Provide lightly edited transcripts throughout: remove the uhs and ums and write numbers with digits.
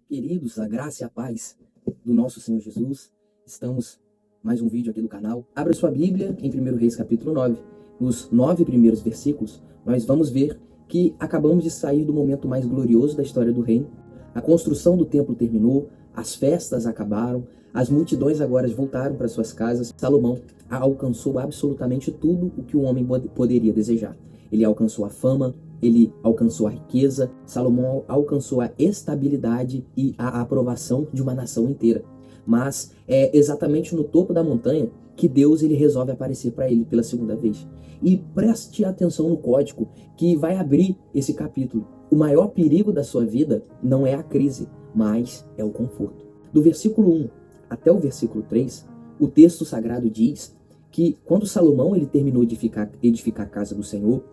Queridos, a graça e a paz do nosso Senhor Jesus. Estamos mais um vídeo aqui do canal. Abra sua Bíblia em 1 Reis capítulo 9. Nos 9 primeiros versículos, nós vamos ver que acabamos de sair do momento mais glorioso da história do reino. A construção do templo terminou, as festas acabaram, as multidões agora voltaram para suas casas. Salomão alcançou absolutamente tudo o que o homem poderia desejar. Ele alcançou a fama, ele alcançou a riqueza, Salomão alcançou a estabilidade e a aprovação de uma nação inteira. Mas é exatamente no topo da montanha que Deus ele resolve aparecer para ele pela segunda vez. E preste atenção no código que vai abrir esse capítulo. O maior perigo da sua vida não é a crise, mas é o conforto. Do versículo 1 até o versículo 3, o texto sagrado diz que quando Salomão ele terminou de edificar a casa do Senhor,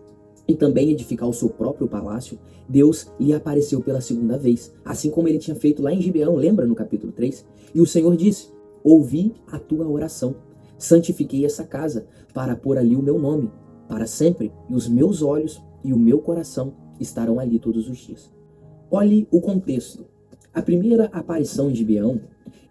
e também edificar o seu próprio palácio, Deus lhe apareceu pela segunda vez, assim como ele tinha feito lá em Gibeão, lembra no capítulo 3? E o Senhor disse: ouvi a tua oração, santifiquei essa casa para pôr ali o meu nome, para sempre, e os meus olhos e o meu coração estarão ali todos os dias. Olhe o contexto. A primeira aparição em Gibeão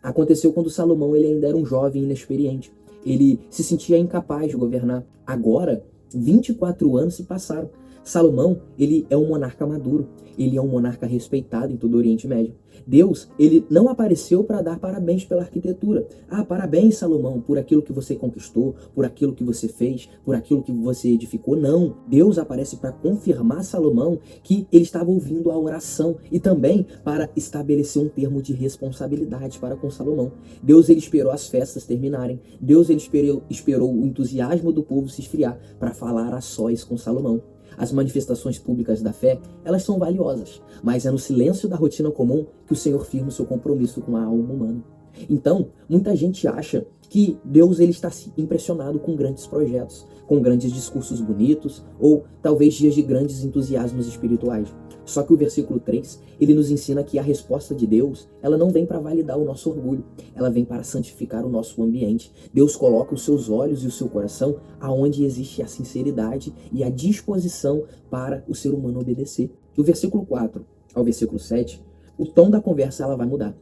aconteceu quando Salomão ele ainda era um jovem inexperiente. Ele se sentia incapaz de governar. Agora, 24 anos se passaram. Salomão, ele é um monarca maduro. Ele é um monarca respeitado em todo o Oriente Médio. Deus, ele não apareceu para dar parabéns pela arquitetura. Ah, parabéns, Salomão, por aquilo que você conquistou, por aquilo que você fez, por aquilo que você edificou. Não. Deus aparece para confirmar Salomão que ele estava ouvindo a oração e também para estabelecer um termo de responsabilidade para com Salomão. Deus, ele esperou as festas terminarem. Deus, ele esperou o entusiasmo do povo se esfriar para falar a sós com Salomão. As manifestações públicas da fé, elas são valiosas, mas é no silêncio da rotina comum que o Senhor firma o seu compromisso com a alma humana. Então, muita gente acha que Deus ele está impressionado com grandes projetos, com grandes discursos bonitos, ou talvez dias de grandes entusiasmos espirituais. Só que o versículo 3, ele nos ensina que a resposta de Deus, ela não vem para validar o nosso orgulho, ela vem para santificar o nosso ambiente. Deus coloca os seus olhos e o seu coração aonde existe a sinceridade e a disposição para o ser humano obedecer. Do versículo 4 ao versículo 7, o tom da conversa ela vai mudar.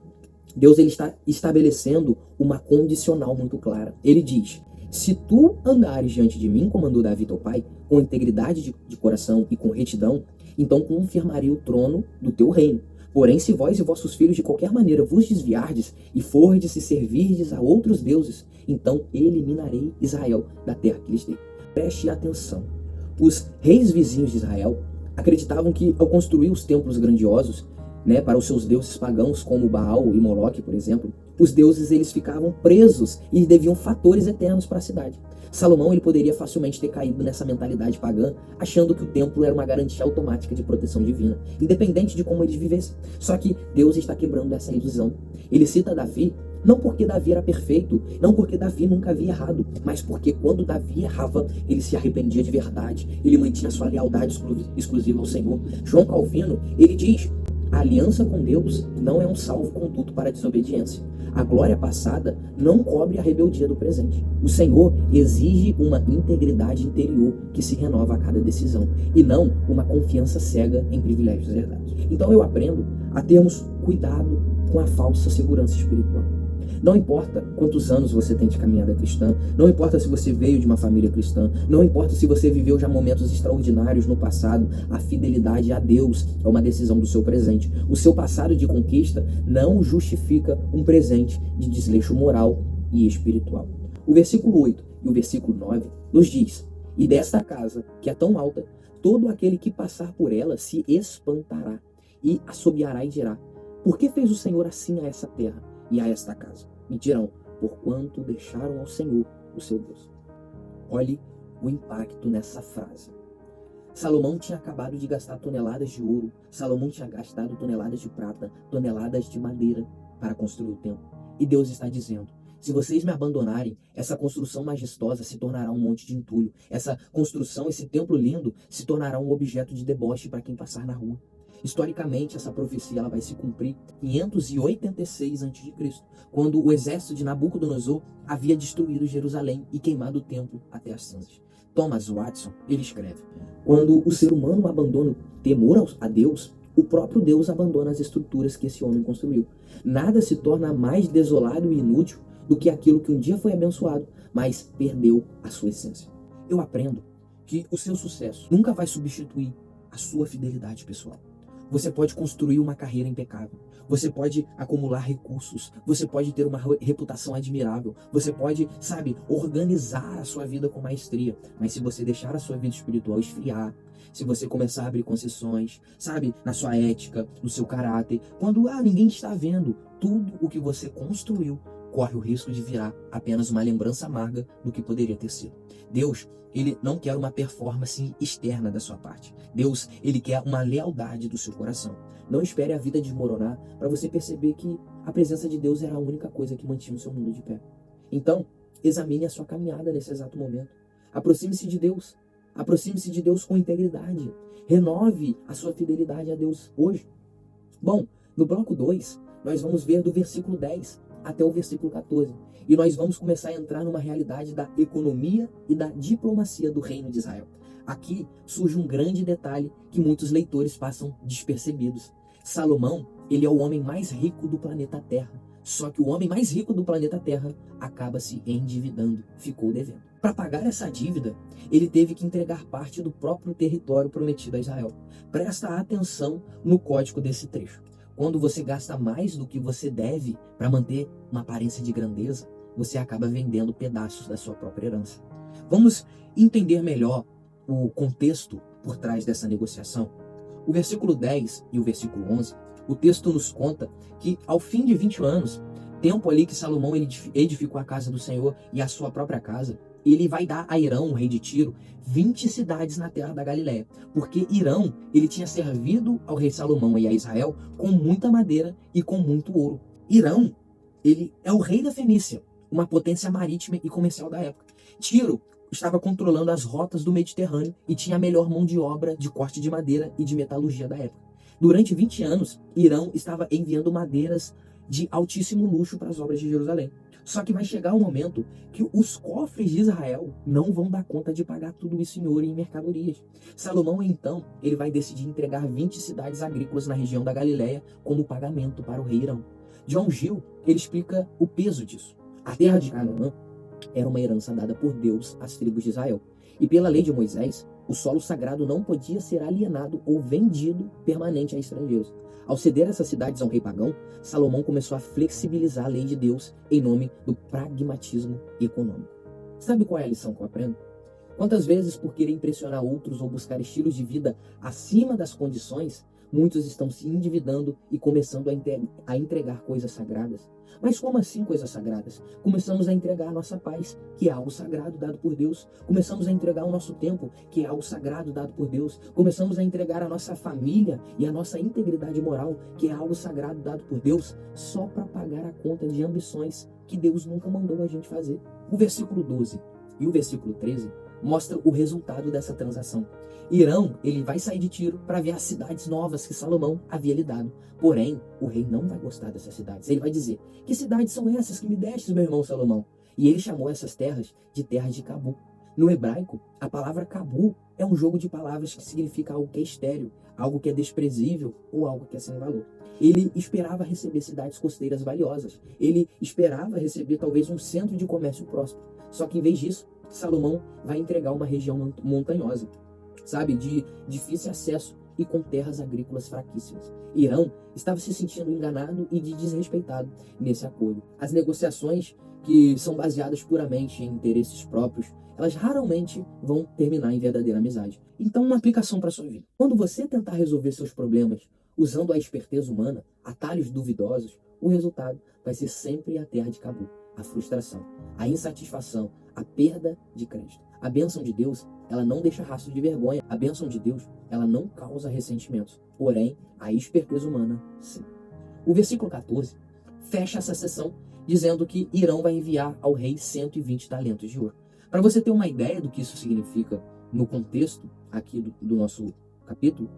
Deus ele está estabelecendo uma condicional muito clara. Ele diz: se tu andares diante de mim, como andou Davi teu pai, com integridade de coração e com retidão, então confirmarei o trono do teu reino. Porém, se vós e vossos filhos de qualquer maneira vos desviardes e fordes e servirdes a outros deuses, então eliminarei Israel da terra que lhes dei. Preste atenção. Os reis vizinhos de Israel acreditavam que ao construir os templos grandiosos, para os seus deuses pagãos como Baal e Moloque, por exemplo, os deuses eles ficavam presos e deviam fatores eternos para a cidade. Salomão ele poderia facilmente ter caído nessa mentalidade pagã, achando que o templo era uma garantia automática de proteção divina, independente de como eles vivessem. Só que Deus está quebrando essa ilusão. Ele cita Davi, não porque Davi era perfeito, não porque Davi nunca havia errado, mas porque quando Davi errava, ele se arrependia de verdade, ele mantinha sua lealdade exclusiva ao Senhor. João Calvino, ele diz: a aliança com Deus não é um salvo-conduto para a desobediência. A glória passada não cobre a rebeldia do presente. O Senhor exige uma integridade interior que se renova a cada decisão, e não uma confiança cega em privilégios herdados. Então eu aprendo a termos cuidado com a falsa segurança espiritual. Não importa quantos anos você tem de caminhada cristã, não importa se você veio de uma família cristã, não importa se você viveu já momentos extraordinários no passado, a fidelidade a Deus é uma decisão do seu presente. O seu passado de conquista não justifica um presente de desleixo moral e espiritual. O versículo 8 e o versículo 9 nos diz: e desta casa, que é tão alta, todo aquele que passar por ela se espantará e assobiará e dirá: por que fez o Senhor assim a essa terra e a esta casa? E dirão: porquanto deixaram ao Senhor, o seu Deus. Olhe o impacto nessa frase. Salomão tinha acabado de gastar toneladas de ouro, Salomão tinha gastado toneladas de prata, toneladas de madeira para construir o templo. E Deus está dizendo: se vocês me abandonarem, essa construção majestosa se tornará um monte de entulho. Essa construção, esse templo lindo, se tornará um objeto de deboche para quem passar na rua. Historicamente, essa profecia ela vai se cumprir em 586 a.C., quando o exército de Nabucodonosor havia destruído Jerusalém e queimado o templo até as cinzas. Thomas Watson, ele escreve: quando o ser humano abandona o temor a Deus, o próprio Deus abandona as estruturas que esse homem construiu. Nada se torna mais desolado e inútil do que aquilo que um dia foi abençoado, mas perdeu a sua essência. Eu aprendo que o seu sucesso nunca vai substituir a sua fidelidade pessoal. Você pode construir uma carreira impecável, você pode acumular recursos, você pode ter uma reputação admirável, você pode, organizar a sua vida com maestria, mas se você deixar a sua vida espiritual esfriar, se você começar a abrir concessões, na sua ética, no seu caráter, quando ninguém está vendo, tudo o que você construiu corre o risco de virar apenas uma lembrança amarga do que poderia ter sido. Deus, ele não quer uma performance externa da sua parte. Deus, ele quer uma lealdade do seu coração. Não espere a vida desmoronar para você perceber que a presença de Deus era a única coisa que mantinha o seu mundo de pé. Então, examine a sua caminhada nesse exato momento. Aproxime-se de Deus. Aproxime-se de Deus com integridade. Renove a sua fidelidade a Deus hoje. Bom, no bloco 2, nós vamos ver do versículo 10 até o versículo 14. E nós vamos começar a entrar numa realidade da economia e da diplomacia do reino de Israel. Aqui surge um grande detalhe que muitos leitores passam despercebidos. Salomão, ele é o homem mais rico do planeta Terra. Só que o homem mais rico do planeta Terra acaba se endividando, ficou devendo. Para pagar essa dívida, ele teve que entregar parte do próprio território prometido a Israel. Presta atenção no código desse trecho. Quando você gasta mais do que você deve para manter uma aparência de grandeza, você acaba vendendo pedaços da sua própria herança. Vamos entender melhor o contexto por trás dessa negociação. O versículo 10 e o versículo 11, o texto nos conta que ao fim de 20 anos, tempo ali que Salomão edificou a casa do Senhor e a sua própria casa, ele vai dar a Irão, o rei de Tiro, 20 cidades na terra da Galileia, porque Irão, ele tinha servido ao rei Salomão e a Israel com muita madeira e com muito ouro. Irão, ele é o rei da Fenícia, uma potência marítima e comercial da época. Tiro estava controlando as rotas do Mediterrâneo e tinha a melhor mão de obra de corte de madeira e de metalurgia da época. Durante 20 anos, Irão estava enviando madeiras de altíssimo luxo para as obras de Jerusalém. Só que vai chegar um momento que os cofres de Israel não vão dar conta de pagar tudo isso em ouro e em mercadorias. Salomão, então, ele vai decidir entregar 20 cidades agrícolas na região da Galileia como pagamento para o rei Irão. John Gill, ele explica o peso disso. A terra de Canaã era uma herança dada por Deus às tribos de Israel. E pela lei de Moisés, o solo sagrado não podia ser alienado ou vendido permanente a estrangeiros. Ao ceder essas cidades a um rei pagão, Salomão começou a flexibilizar a lei de Deus em nome do pragmatismo econômico. Sabe qual é a lição que eu aprendo? Quantas vezes, por querer impressionar outros ou buscar estilos de vida acima das condições, muitos estão se endividando e começando a entregar coisas sagradas. Mas como assim coisas sagradas? Começamos a entregar a nossa paz, que é algo sagrado dado por Deus. Começamos a entregar o nosso tempo, que é algo sagrado dado por Deus. Começamos a entregar a nossa família e a nossa integridade moral, que é algo sagrado dado por Deus, só para pagar a conta de ambições que Deus nunca mandou a gente fazer. O versículo 12 e o versículo 13 mostra o resultado dessa transação. Irão, ele vai sair de Tiro para ver as cidades novas que Salomão havia lhe dado. Porém, o rei não vai gostar dessas cidades. Ele vai dizer: que cidades são essas que me deste, meu irmão Salomão? E ele chamou essas terras de terras de Cabu. No hebraico, a palavra Cabu é um jogo de palavras que significa algo que é estéril, algo que é desprezível ou algo que é sem valor. Ele esperava receber cidades costeiras valiosas. Ele esperava receber talvez um centro de comércio próspero. Só que em vez disso, Salomão vai entregar uma região montanhosa, de difícil acesso e com terras agrícolas fraquíssimas. Irão estava se sentindo enganado e desrespeitado nesse acordo. As negociações que são baseadas puramente em interesses próprios, elas raramente vão terminar em verdadeira amizade. Então, uma aplicação para a sua vida. Quando você tentar resolver seus problemas usando a esperteza humana, atalhos duvidosos, o resultado vai ser sempre a terra de Cabu, a frustração, a insatisfação, a perda de crédito. A bênção de Deus, ela não deixa rastro de vergonha. A bênção de Deus, ela não causa ressentimentos. Porém, a esperteza humana, sim. O versículo 14 fecha essa sessão dizendo que Irão vai enviar ao rei 120 talentos de ouro. Para você ter uma ideia do que isso significa no contexto aqui do nosso capítulo,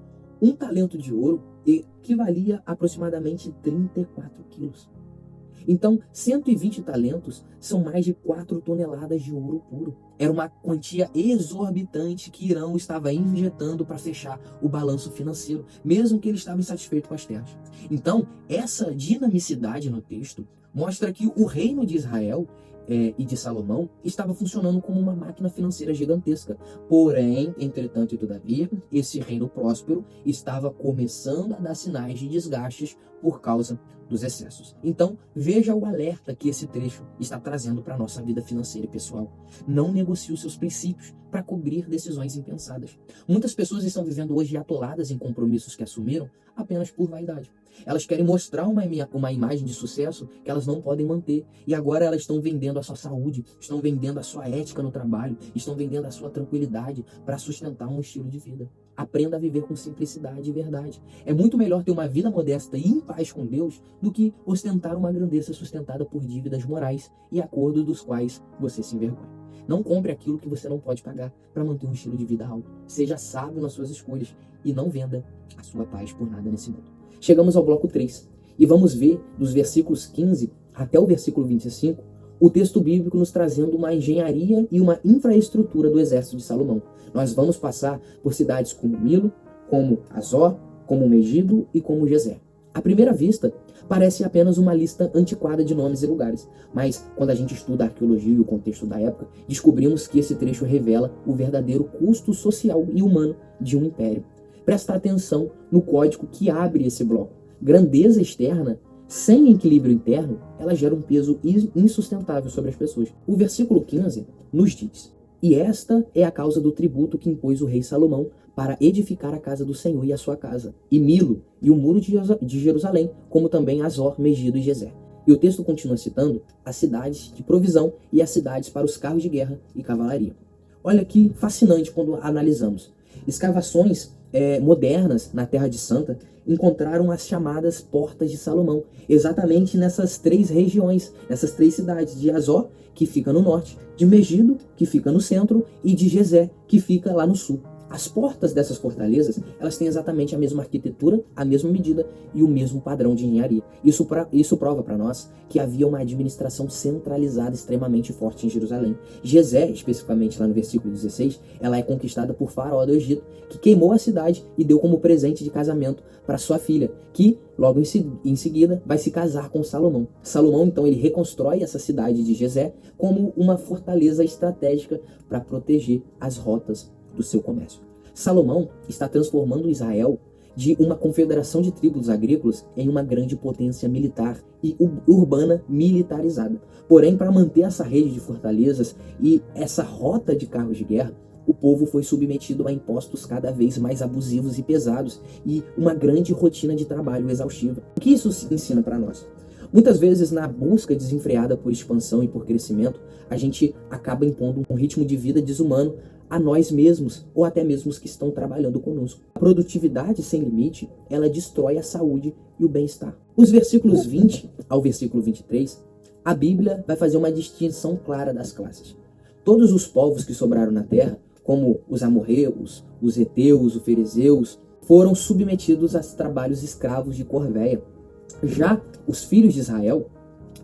um talento de ouro equivalia a aproximadamente 34 quilos. Então, 120 talentos são mais de 4 toneladas de ouro puro. Era uma quantia exorbitante que Irão estava injetando para fechar o balanço financeiro, mesmo que ele estava insatisfeito com as terras. Então, essa dinamicidade no texto mostra que o reino de Israel e de Salomão estava funcionando como uma máquina financeira gigantesca. Porém, entretanto e todavia, esse reino próspero estava começando a dar sinais de desgastes por causa dos excessos. Então, veja o alerta que esse trecho está trazendo para a nossa vida financeira e pessoal. Não negocie os seus princípios para cobrir decisões impensadas. Muitas pessoas estão vivendo hoje atoladas em compromissos que assumiram apenas por vaidade. Elas querem mostrar uma imagem de sucesso que elas não podem manter. E agora elas estão vendendo a sua saúde, estão vendendo a sua ética no trabalho, estão vendendo a sua tranquilidade para sustentar um estilo de vida. Aprenda a viver com simplicidade e verdade. É muito melhor ter uma vida modesta e em paz com Deus do que ostentar uma grandeza sustentada por dívidas morais e acordos dos quais você se envergonha. Não compre aquilo que você não pode pagar para manter um estilo de vida alto. Seja sábio nas suas escolhas e não venda a sua paz por nada nesse mundo. Chegamos ao bloco 3 e vamos ver dos versículos 15 até o versículo 25 o texto bíblico nos trazendo uma engenharia e uma infraestrutura do exército de Salomão. Nós vamos passar por cidades como Milo, como Azor, como Megido e como Gezer. À primeira vista, parece apenas uma lista antiquada de nomes e lugares, mas quando a gente estuda a arqueologia e o contexto da época, descobrimos que esse trecho revela o verdadeiro custo social e humano de um império. Presta atenção no código que abre esse bloco. Grandeza externa, sem equilíbrio interno, ela gera um peso insustentável sobre as pessoas. O versículo 15 nos diz: "E esta é a causa do tributo que impôs o rei Salomão para edificar a casa do Senhor e a sua casa, e Milo e o muro de Jerusalém, como também Azor, Megido e Gezer." E o texto continua citando as cidades de provisão e as cidades para os carros de guerra e cavalaria. Olha que fascinante quando analisamos. Escavações modernas na Terra de Santa encontraram as chamadas Portas de Salomão, exatamente nessas 3 regiões, nessas 3 cidades, de Azor, que fica no norte, de Megido, que fica no centro, e de Gezer, que fica lá no sul. As portas dessas fortalezas, elas têm exatamente a mesma arquitetura, a mesma medida e o mesmo padrão de engenharia. Isso prova para nós que havia uma administração centralizada extremamente forte em Jerusalém. Gezer, especificamente lá no versículo 16, ela é conquistada por Faraó do Egito, que queimou a cidade e deu como presente de casamento para sua filha, que logo em seguida vai se casar com Salomão. Salomão, então, ele reconstrói essa cidade de Gezer como uma fortaleza estratégica para proteger as rotas do seu comércio. Salomão está transformando Israel de uma confederação de tribos agrícolas em uma grande potência militar e urbana militarizada. Porém, para manter essa rede de fortalezas e essa rota de carros de guerra, o povo foi submetido a impostos cada vez mais abusivos e pesados e uma grande rotina de trabalho exaustiva. O que isso ensina para nós? Muitas vezes, na busca desenfreada por expansão e por crescimento, a gente acaba impondo um ritmo de vida desumano a nós mesmos ou até mesmo os que estão trabalhando conosco. A produtividade sem limite, ela destrói a saúde e o bem-estar. Os versículos 20 ao versículo 23, a Bíblia vai fazer uma distinção clara das classes. Todos os povos que sobraram na terra, como os amorreus, os heteus, os ferezeus, foram submetidos a trabalhos escravos de corvéia. Já os filhos de Israel,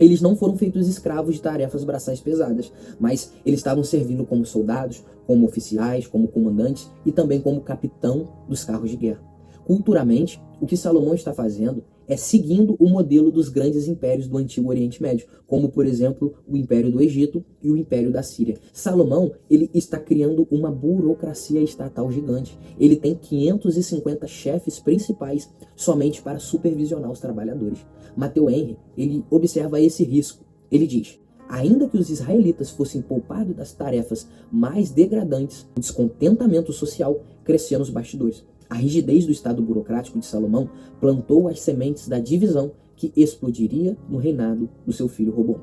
eles não foram feitos escravos de tarefas braçais pesadas, mas eles estavam servindo como soldados, como oficiais, como comandantes e também como capitão dos carros de guerra. Culturalmente, o que Salomão está fazendo é seguindo o modelo dos grandes impérios do Antigo Oriente Médio, como, por exemplo, o Império do Egito e o Império da Síria. Salomão, ele está criando uma burocracia estatal gigante. Ele tem 550 chefes principais somente para supervisionar os trabalhadores. Matthew Henry, ele observa esse risco. Ele diz: ainda que os israelitas fossem poupados das tarefas mais degradantes, o descontentamento social crescia nos bastidores. A rigidez do Estado burocrático de Salomão plantou as sementes da divisão que explodiria no reinado do seu filho Roboão.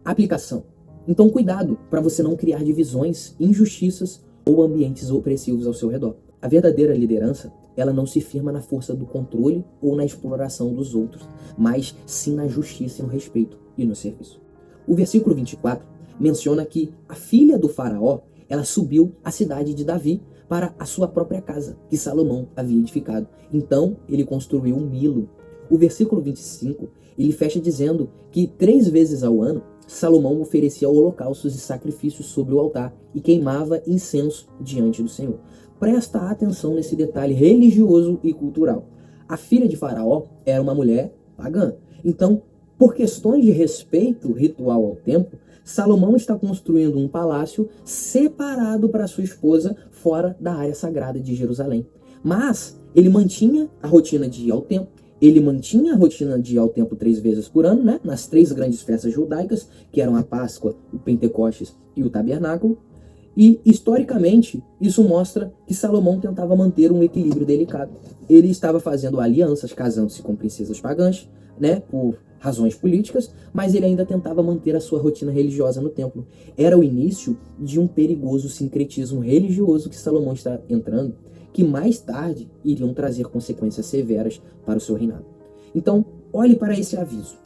Aplicação. Então, cuidado para você não criar divisões, injustiças ou ambientes opressivos ao seu redor. A verdadeira liderança, ela não se firma na força do controle ou na exploração dos outros, mas sim na justiça e no respeito e no serviço. O versículo 24 menciona que a filha do faraó, ela subiu à cidade de Davi para a sua própria casa, que Salomão havia edificado. Então, ele construiu um Milo. O versículo 25, ele fecha dizendo que 3 vezes ao ano, Salomão oferecia holocaustos e sacrifícios sobre o altar e queimava incenso diante do Senhor. Presta atenção nesse detalhe religioso e cultural. A filha de Faraó era uma mulher pagã. Então, por questões de respeito ritual ao templo, Salomão está construindo um palácio separado para sua esposa fora da área sagrada de Jerusalém. Mas ele mantinha a rotina de ir ao templo, ele mantinha a rotina de ir ao templo 3 vezes por ano, né? Nas 3 grandes festas judaicas, que eram a Páscoa, o Pentecostes e o Tabernáculo. E, historicamente, isso mostra que Salomão tentava manter um equilíbrio delicado. Ele estava fazendo alianças, casando-se com princesas pagãs, né, por razões políticas, mas ele ainda tentava manter a sua rotina religiosa no templo. Era o início de um perigoso sincretismo religioso que Salomão está entrando, que mais tarde iriam trazer consequências severas para o seu reinado. Então, olhe para esse aviso.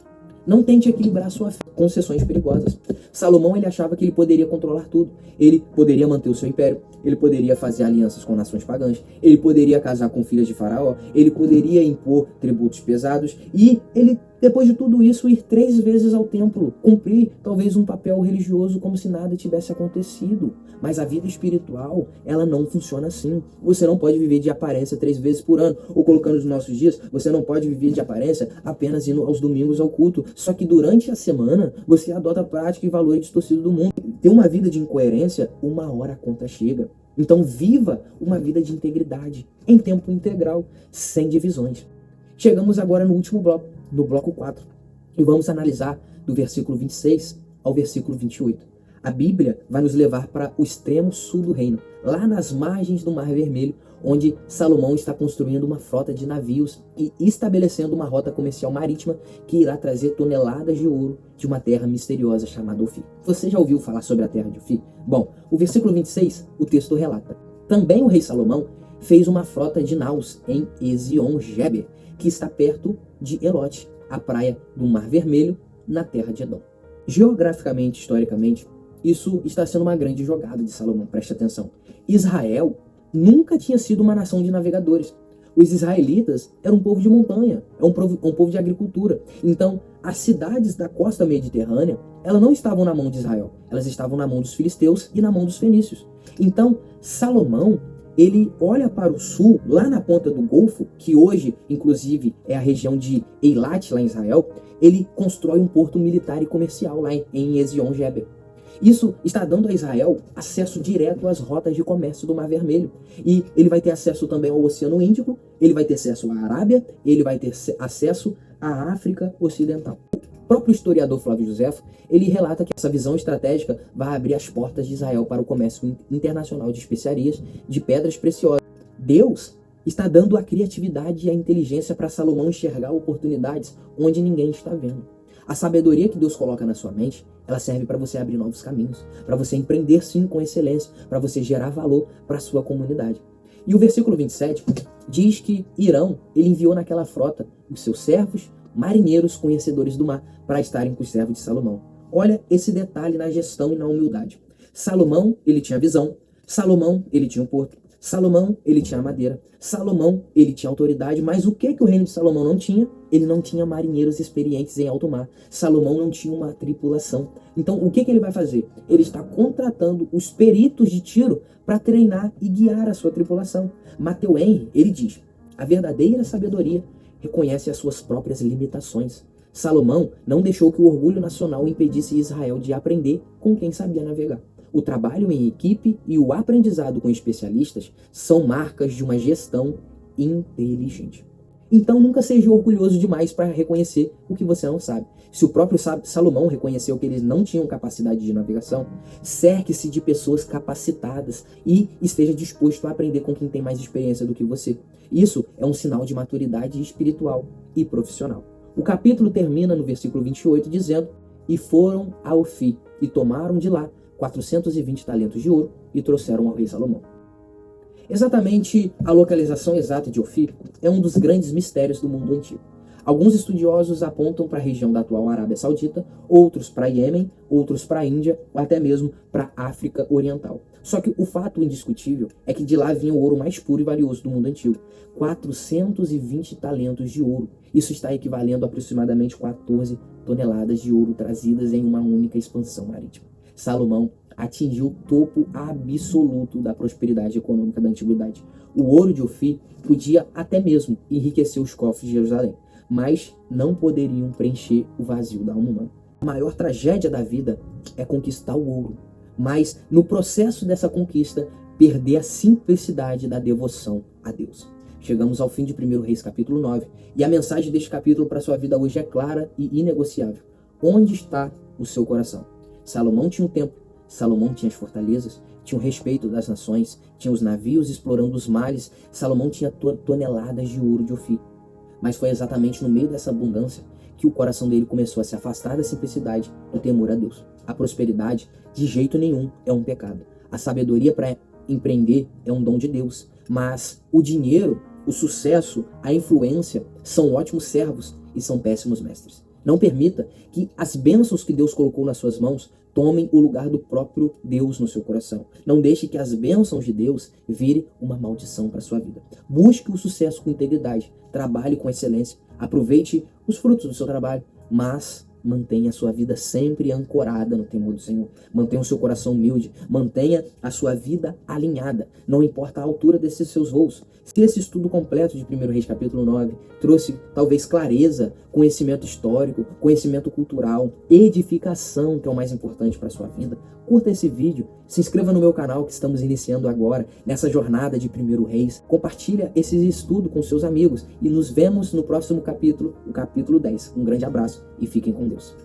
Não tente equilibrar sua fé com concessões perigosas. Salomão, ele achava que ele poderia controlar tudo. Ele poderia manter o seu império, ele poderia fazer alianças com nações pagãs, ele poderia casar com filhas de Faraó, ele poderia impor tributos pesados e ele, depois de tudo isso, ir 3 vezes ao templo, cumprir talvez um papel religioso como se nada tivesse acontecido. Mas a vida espiritual, ela não funciona assim. Você não pode viver de aparência 3 vezes por ano, ou colocando nos nossos dias, você não pode viver de aparência apenas indo aos domingos ao culto. Só que durante a semana, você adota a prática e valores distorcidos do mundo. Ter uma vida de incoerência, uma hora a conta chega. Então viva uma vida de integridade, em tempo integral, sem divisões. Chegamos agora no último bloco, no bloco 4, e vamos analisar do versículo 26 ao versículo 28. A Bíblia vai nos levar para o extremo sul do reino, lá nas margens do Mar Vermelho, onde Salomão está construindo uma frota de navios e estabelecendo uma rota comercial marítima que irá trazer toneladas de ouro de uma terra misteriosa chamada Ofir. Você já ouviu falar sobre a terra de Ofir? Bom, o versículo 26, o texto relata: também o rei Salomão fez uma frota de naus em Ezion-Geber, que está perto de Elote, a praia do Mar Vermelho, na terra de Edom. Geograficamente, historicamente, isso está sendo uma grande jogada de Salomão, preste atenção. Israel nunca tinha sido uma nação de navegadores. Os israelitas eram um povo de montanha, um povo de agricultura. Então, as cidades da costa mediterrânea, elas não estavam na mão de Israel, elas estavam na mão dos filisteus e na mão dos fenícios. Então, Salomão, ele olha para o sul, lá na ponta do Golfo, que hoje, inclusive, é a região de Eilat, lá em Israel, ele constrói um porto militar e comercial lá em Ezion-Geber. Isso está dando a Israel acesso direto às rotas de comércio do Mar Vermelho. E ele vai ter acesso também ao Oceano Índico, ele vai ter acesso à Arábia, ele vai ter acesso à África Ocidental. O próprio historiador Flávio Josefo, ele relata que essa visão estratégica vai abrir as portas de Israel para o comércio internacional de especiarias, de pedras preciosas. Deus está dando a criatividade e a inteligência para Salomão enxergar oportunidades onde ninguém está vendo. A sabedoria que Deus coloca na sua mente, ela serve para você abrir novos caminhos, para você empreender sim com excelência, para você gerar valor para a sua comunidade. E o versículo 27 diz que Irão, ele enviou naquela frota os seus servos, marinheiros conhecedores do mar, para estarem com os servos de Salomão. Olha esse detalhe na gestão e na humildade. Salomão, ele tinha visão. Salomão, ele tinha um porto. Salomão, ele tinha madeira. Salomão, ele tinha autoridade. Mas o que o reino de Salomão não tinha? Ele não tinha marinheiros experientes em alto mar. Salomão não tinha uma tripulação. Então, o que ele vai fazer? Ele está contratando os peritos de tiro para treinar e guiar a sua tripulação. Matthew Henry, ele diz: a verdadeira sabedoria reconhece as suas próprias limitações. Salomão não deixou que o orgulho nacional impedisse Israel de aprender com quem sabia navegar. O trabalho em equipe e o aprendizado com especialistas são marcas de uma gestão inteligente. Então nunca seja orgulhoso demais para reconhecer o que você não sabe. Se o próprio Salomão reconheceu que eles não tinham capacidade de navegação, cerque-se de pessoas capacitadas e esteja disposto a aprender com quem tem mais experiência do que você. Isso é um sinal de maturidade espiritual e profissional. O capítulo termina no versículo 28 dizendo: e foram a Ofir e tomaram de lá 420 talentos de ouro e trouxeram ao rei Salomão. Exatamente a localização exata de Ofir é um dos grandes mistérios do mundo antigo. Alguns estudiosos apontam para a região da atual Arábia Saudita, outros para Iêmen, outros para a Índia ou até mesmo para a África Oriental. Só que o fato indiscutível é que de lá vinha o ouro mais puro e valioso do mundo antigo, 420 talentos de ouro. Isso está equivalendo a aproximadamente 14 toneladas de ouro trazidas em uma única expansão marítima. Salomão atingiu o topo absoluto da prosperidade econômica da antiguidade. O ouro de Ofir podia até mesmo enriquecer os cofres de Jerusalém, mas não poderiam preencher o vazio da alma humana. A maior tragédia da vida é conquistar o ouro, mas no processo dessa conquista, perder a simplicidade da devoção a Deus. Chegamos ao fim de 1 Reis capítulo 9, e a mensagem deste capítulo para a sua vida hoje é clara e inegociável. Onde está o seu coração? Salomão tinha um templo, Salomão tinha as fortalezas, tinha o respeito das nações, tinha os navios explorando os mares, Salomão tinha toneladas de ouro de Ofir. Mas foi exatamente no meio dessa abundância que o coração dele começou a se afastar da simplicidade do temor a Deus. A prosperidade, de jeito nenhum, é um pecado. A sabedoria para empreender é um dom de Deus. Mas o dinheiro, o sucesso, a influência são ótimos servos e são péssimos mestres. Não permita que as bênçãos que Deus colocou nas suas mãos tomem o lugar do próprio Deus no seu coração. Não deixe que as bênçãos de Deus virem uma maldição para a sua vida. Busque o sucesso com integridade, trabalhe com excelência, aproveite os frutos do seu trabalho, mas mantenha a sua vida sempre ancorada no temor do Senhor. Mantenha o seu coração humilde, mantenha a sua vida alinhada, não importa a altura desses seus voos. Se esse estudo completo de 1 Reis capítulo 9 trouxe talvez clareza, conhecimento histórico, conhecimento cultural, edificação, que é o mais importante para a sua vida, curta esse vídeo, se inscreva no meu canal que estamos iniciando agora nessa jornada de 1 Reis, compartilha esse estudo com seus amigos e nos vemos no próximo capítulo, o capítulo 10. Um grande abraço e fiquem com Deus.